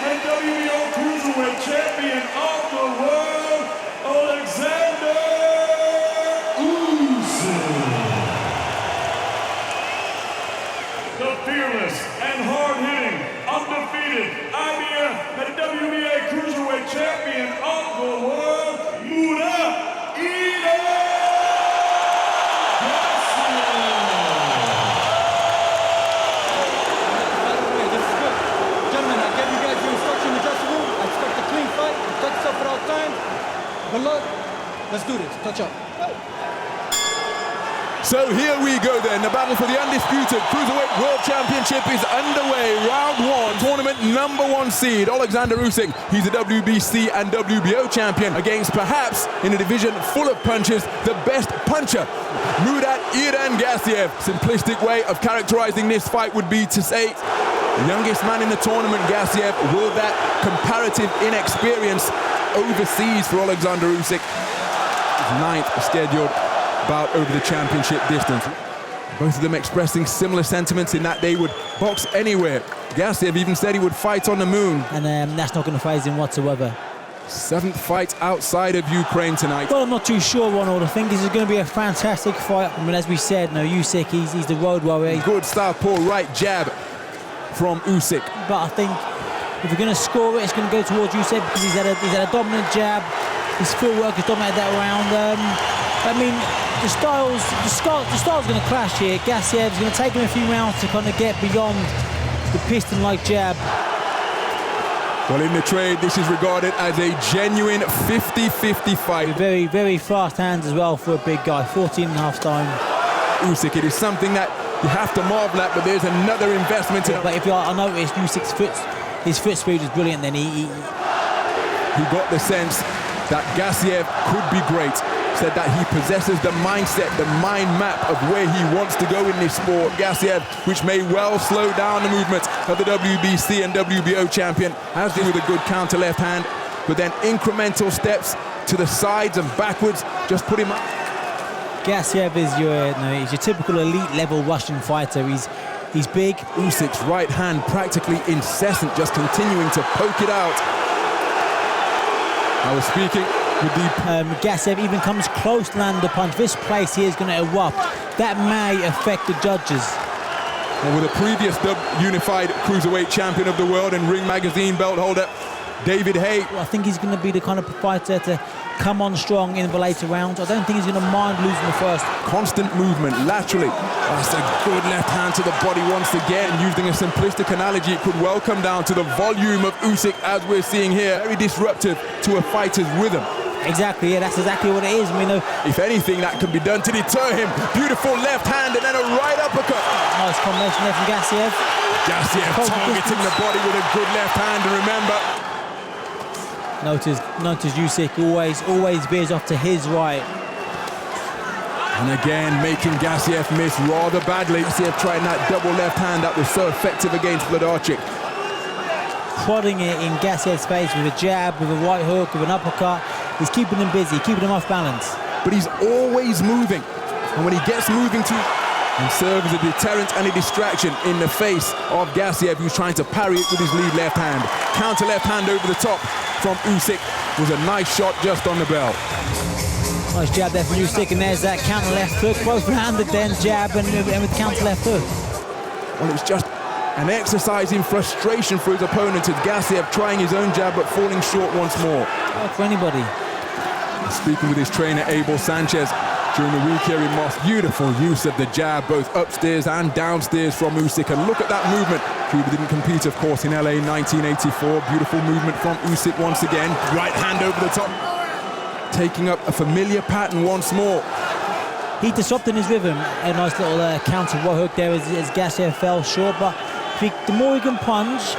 and WBO Cruiserweight Champion of the world, Oleksandr Usyk. The fearless and hard-hitting, undefeated IBF and WBA Cruiserweight Champion of the world, Murat Good luck. Let's do this. Touch up. So here we go then. The battle for the undisputed Cruiserweight World Championship is underway. Round one, tournament #1 seed, Oleksandr Usyk. He's a WBC and WBO champion against perhaps, in a division full of punches, the best puncher, Murat Gassiev. Simplistic way of characterizing this fight would be to say, the youngest man in the tournament, Gassiev, will that comparative inexperience overseas for Oleksandr Usyk. His 9th scheduled bout over the championship distance. Both of them expressing similar sentiments in that they would box anywhere. Gassiev even said he would fight on the moon. And that's not going to faze him whatsoever. 7th fight outside of Ukraine tonight. Well, I'm not too sure on all. I think this is going to be a fantastic fight. I mean, as we said, no, Usyk, he's the road warrior. Good southpaw right jab from Usyk. But I think if we're going to score it, it's going to go towards Usyk because he's had a dominant jab. His footwork has dominated that round. I mean, the styles going to clash here. Gassiev's going to take him a few rounds to kind of get beyond the piston-like jab. Well, in the trade, this is regarded as a genuine 50-50 fight. Very, very fast hands as well for a big guy. 14.5 time. Usyk, it is something that you have to marvel at, but there's another investment in. But if I noticed Usyk's his foot speed is brilliant. Then he got the sense that Gassiev could be great. Said that he possesses the mindset, the mind map of where he wants to go in this sport. Gassiev, which may well slow down the movement of the WBC and WBO champion, has to do with a good counter left hand, but then incremental steps to the sides and backwards just put him up. Gassiev is he's your typical elite level Russian fighter. He's big. Usyk's right hand practically incessant, just continuing to poke it out. I was speaking with the... Gassiev even comes close to land the punch. This place here is going to erupt. That may affect the judges. Well, with a previous unified cruiserweight champion of the world and Ring Magazine belt holder, David Haye. I think he's going to be the kind of fighter to come on strong in the later rounds. I don't think he's going to mind losing the first. Constant movement laterally. That's a good left hand to the body once again. Using a simplistic analogy, it could well come down to the volume of Usyk as we're seeing here. Very disruptive to a fighter's rhythm. Exactly, yeah, that's exactly what it is. I mean, if anything, that can be done to deter him. Beautiful left hand and then a right uppercut. Nice combination there from Gassiev. Gassiev targeting the body with a good left hand, and remember, Notice Usyk always veers off to his right. And again, making Gassiev miss rather badly. Gassiev trying that double left hand that was so effective against Wlodarczyk. Prodding it in Gassiev's face with a jab, with a right hook, with an uppercut. He's keeping him busy, keeping him off balance. But he's always moving. And when he gets moving too, he serves as a deterrent and a distraction in the face of Gassiev, who's trying to parry it with his lead left hand. Counter left hand over the top from Usyk was a nice shot just on the bell. Nice jab there from Usyk, and there's that counter left hook. Both handed then jab and with counter left hook. Well, it's just an exercise in frustration for his opponent as Gassiev trying his own jab but falling short once more. Not for anybody. Speaking with his trainer Abel Sanchez during the week here in Moscow, beautiful use of the jab both upstairs and downstairs from Usyk, and look at that movement. Cuba didn't compete, of course, in LA 1984. Beautiful movement from Usyk once again. Right hand over the top, taking up a familiar pattern once more. He disrupted his rhythm. A nice little counter right hook there as Gassiev fell short, but the more he can punch,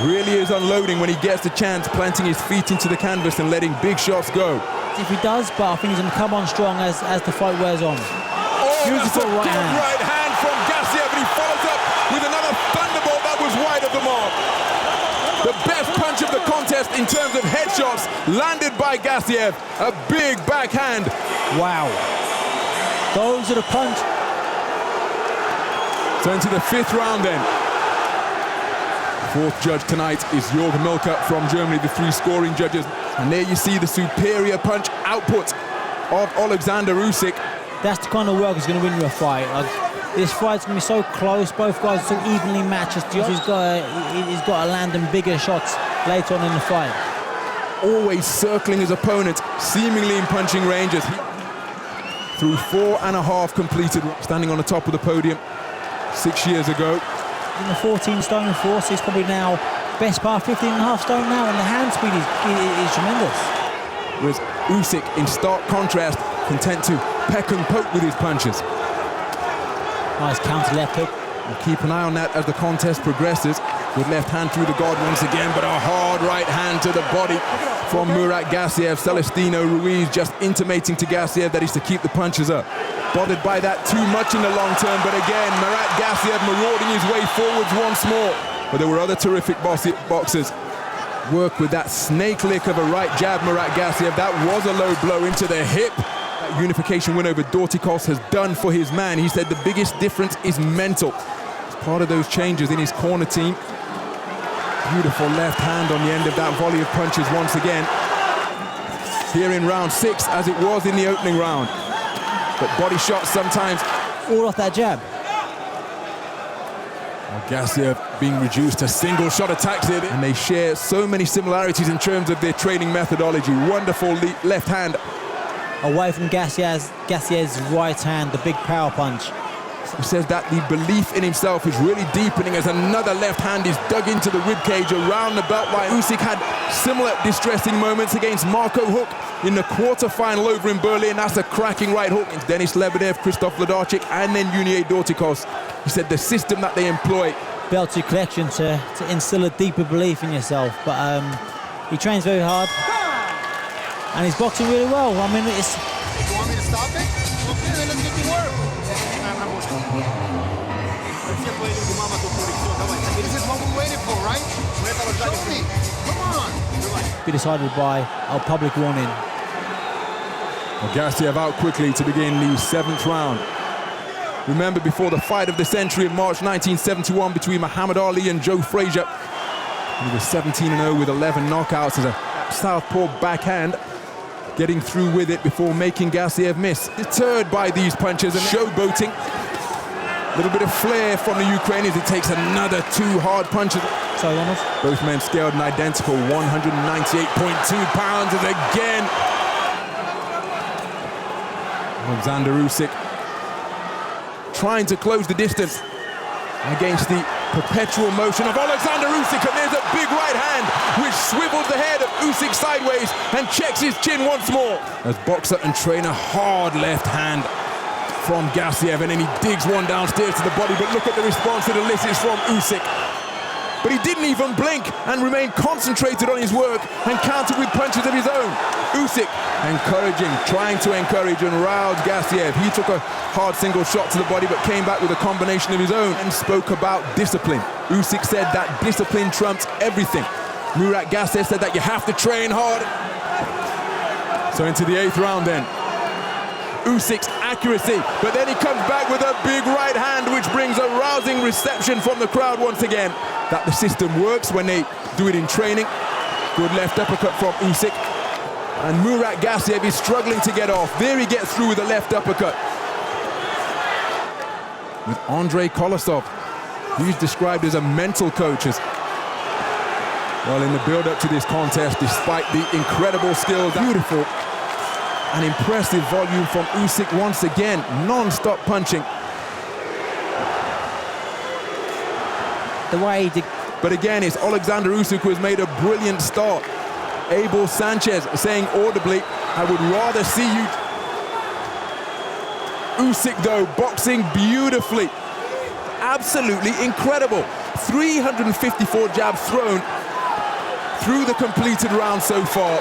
really is unloading when he gets the chance, planting his feet into the canvas and letting big shots go. If he does, but I think he's going to come on strong as the fight wears on. Oh, beautiful right hand from Gassiev, and he follows up with another thunderbolt that was wide of the mark. The best punch of the contest in terms of headshots landed by Gassiev. A big backhand. Wow. Those are the punch. So into the 5th round then. Fourth judge tonight is Jürgen Milker from Germany, the three scoring judges. And there you see the superior punch output of Oleksandr Usyk. That's the kind of work that's going to win you a fight. This fight's going to be so close, both guys are so evenly matched. He's got to land them bigger shots later on in the fight. Always circling his opponent, seemingly in punching ranges. Through 4.5 completed, standing on the top of the podium 6 years ago. In the 14 stone force, he's probably now best part 15.5 stone now, and the hand speed is tremendous. Whereas Usyk, in stark contrast, content to peck and poke with his punches. Nice counter left hook. We'll keep an eye on that as the contest progresses. With left hand through the guard once again, but a hard right hand to the body from Murat Gassiev. Celestino Ruiz just intimating to Gassiev that he's to keep the punches up. Bothered by that too much in the long term, but again, Murat Gassiev marauding his way forwards once more. But there were other terrific boxers. Work with that snake lick of a right jab, Murat Gassiev. That was a low blow into the hip. That unification win over Dorticos has done for his man. He said the biggest difference is mental. It's part of those changes in his corner team. Beautiful left hand on the end of that volley of punches once again. Here in round 6, as it was in the opening round. But body shots sometimes all off that jab. Gassiev being reduced to single shot attacks here, and they share so many similarities in terms of their training methodology. Wonderful left hand away from Gassiev's right hand, the big power punch. He says that the belief in himself is really deepening as another left hand is dug into the ribcage around the belt line. Usyk had similar distressing moments against Marco Huck in the quarter-final over in Berlin. That's a cracking right hook. It's Denis Lebedev, Krzysztof Wlodarczyk, and then Junior Dorticos. He said the system that they employ. Belt to collection to instill a deeper belief in yourself. But he trains very hard. And he's boxing really well. I mean, it's... You want me to stop it? Okay, then let's get to work. This is what we waited for, right? Show me. Come on. Be decided by a public warning. Gassiev out quickly to begin the 7th round. Remember, before the fight of the century in March 1971 between Muhammad Ali and Joe Frazier, he was 17-0 with 11 knockouts as a southpaw backhand, getting through with it before making Gassiev miss. Deterred by these punches and showboating. A little bit of flair from the Ukrainians. It takes another 2 hard punches. Sorry, Ronald. Both men scaled an identical 198.2 pounds as again Oleksandr Usyk trying to close the distance against the perpetual motion of Oleksandr Usyk, and there's a big right hand which swivels the head of Usyk sideways and checks his chin once more. As boxer and trainer, hard left hand from Gassiev, and then he digs one downstairs to the body, but look at the response it elicits from Usyk. But he didn't even blink and remained concentrated on his work and countered with punches of his own. Usyk encouraging, trying to encourage and rouse Gassiev. He took a hard single shot to the body but came back with a combination of his own and spoke about discipline. Usyk said that discipline trumps everything. Murat Gassiev said that you have to train hard. So into the 8th round then. Usyk's accuracy, but then he comes back with a big right hand which brings a rousing reception from the crowd once again. That the system works when they do it in training. Good left uppercut from Usyk. And Murat Gassiev is struggling to get off. There he gets through with a left uppercut. With Andrei Kolosov, he's described as a mental coach. Well, in the build-up to this contest, despite the incredible skills, beautiful and impressive volume from Usyk once again, non-stop punching. The way he did. But again, it's Oleksandr Usyk who has made a brilliant start. Abel Sanchez saying audibly, I would rather see you. Usyk, though, boxing beautifully. Absolutely incredible. 354 jabs thrown through the completed round so far.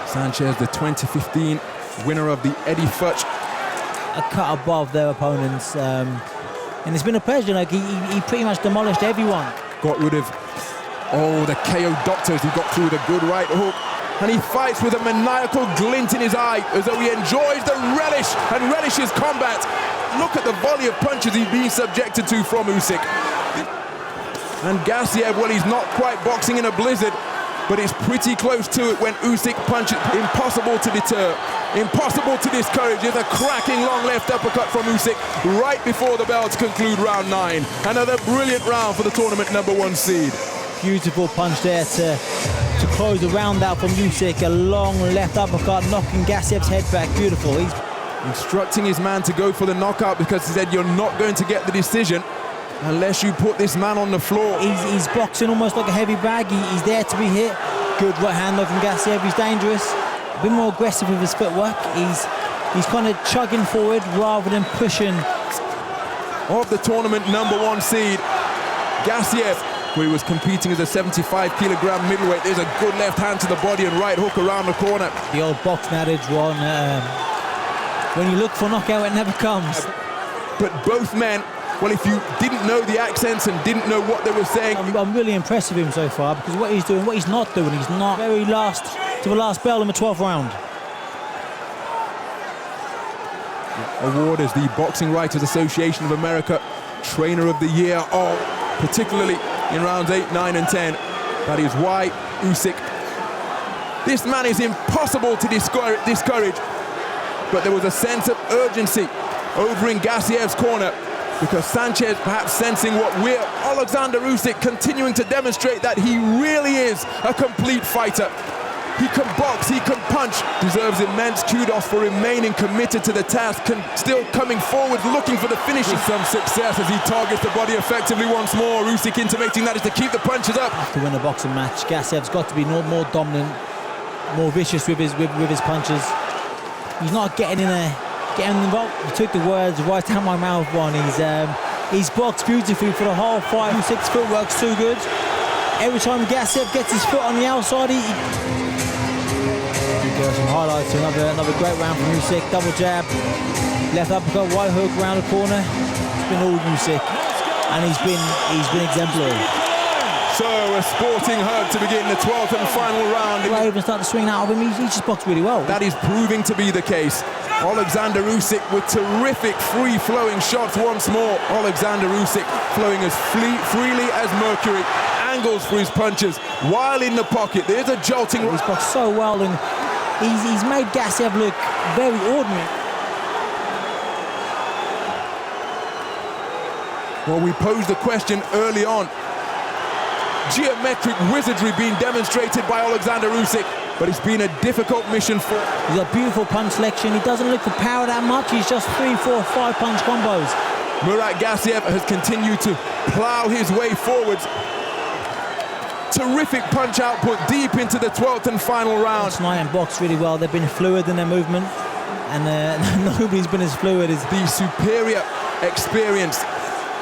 Sanchez, the 2015 winner of the Eddie Futch. A cut above their opponents. And it's been a pleasure. Like he pretty much demolished everyone. Got rid of, the KO doctors. He got through with a good right hook. And he fights with a maniacal glint in his eye as though he enjoys the relish and relishes combat. Look at the volley of punches he's being subjected to from Usyk. And Gassiev, well, he's not quite boxing in a blizzard, but it's pretty close to it when Usyk punches. Impossible to deter, impossible to discourage. There's a cracking long left uppercut from Usyk right before the bells conclude round 9. Another brilliant round for the tournament #1 seed. Beautiful punch there to close the round out from Usyk. A long left uppercut, knocking Gassiev's head back. Beautiful. He's instructing his man to go for the knockout because he said, you're not going to get the decision unless you put this man on the floor. He's boxing almost like a heavy bag. He's there to be hit. Good right hand from Gassiev. He's dangerous. A bit more aggressive with his footwork. He's kind of chugging forward rather than pushing. Of the tournament #1 seed, Gassiev, where he was competing as a 75-kilogram middleweight. There's a good left hand to the body and right hook around the corner. The old boxing adage, Ron, when you look for knockout, it never comes. But both men, well, if you didn't know the accents and didn't know what they were saying... I'm really impressed with him so far, because what he's doing, what he's not doing, he's not very last to the last bell in the 12th round. Award as the Boxing Writers Association of America Trainer of the Year, particularly in rounds 8, 9 and 10. That is why Usyk. This man is impossible to discourage, but there was a sense of urgency over in Gassiev's corner because Sanchez perhaps sensing what we're Oleksandr Usyk continuing to demonstrate that he really is a complete fighter. He can box, he can punch, deserves immense kudos for remaining committed to the task, still coming forward, looking for the finish with some success as he targets the body effectively once more. Usyk intimating that is to keep the punches up. To win a boxing match, Gassiev's got to be more dominant, more vicious with his punches. He's not getting involved. You took the words right out my mouth, Ron. He's boxed beautifully for the whole fight. Usyk's footwork's too good. Every time Gassiev gets his foot on the outside, some highlights. Another great round from Usyk. Double jab, left uppercut, right hook around the corner. It's been all Usyk, and he's been exemplary. So a sporting hug to begin the 12th and final round. Even start to swing out of him. He just boxed really well. That is proving to be the case. Oleksandr Usyk with terrific free-flowing shots once more. Oleksandr Usyk flowing as freely as mercury. Angles for his punches while in the pocket. There's a jolting. He's boxed so well, and he's made Gassiev look very ordinary. Well, we posed the question early on. Geometric wizardry being demonstrated by Oleksandr Usyk, but it's been a difficult mission for... He's got beautiful punch selection. He doesn't look for power that much. He's just 3, 4, 5 punch combos. Murat Gassiev has continued to plow his way forwards. Terrific punch output deep into the 12th and final round. Tonight and boxed really well. They've been fluid in their movement, and nobody's been as fluid as... The superior experience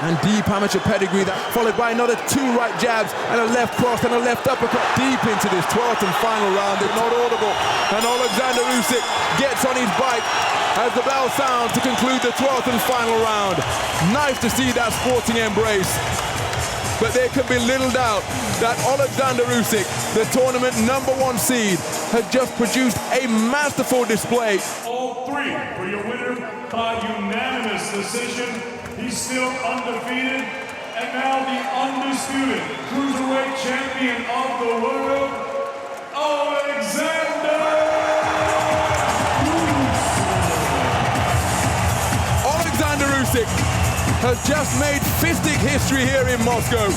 and deep amateur pedigree, that followed by another 2 right jabs and a left cross and a left uppercut deep into this 12th and final round. It's not audible, and Oleksandr Usyk gets on his bike as the bell sounds to conclude the 12th and final round. Nice to see that sporting embrace, but there can be little doubt that Oleksandr Usyk, the tournament #1 seed, has just produced a masterful display. All 3 for your winner by unanimous decision. He's still undefeated, and now the undisputed cruiserweight champion of the world, Oleksandr Usyk. Oleksandr Usyk has just made fistic history here in Moscow.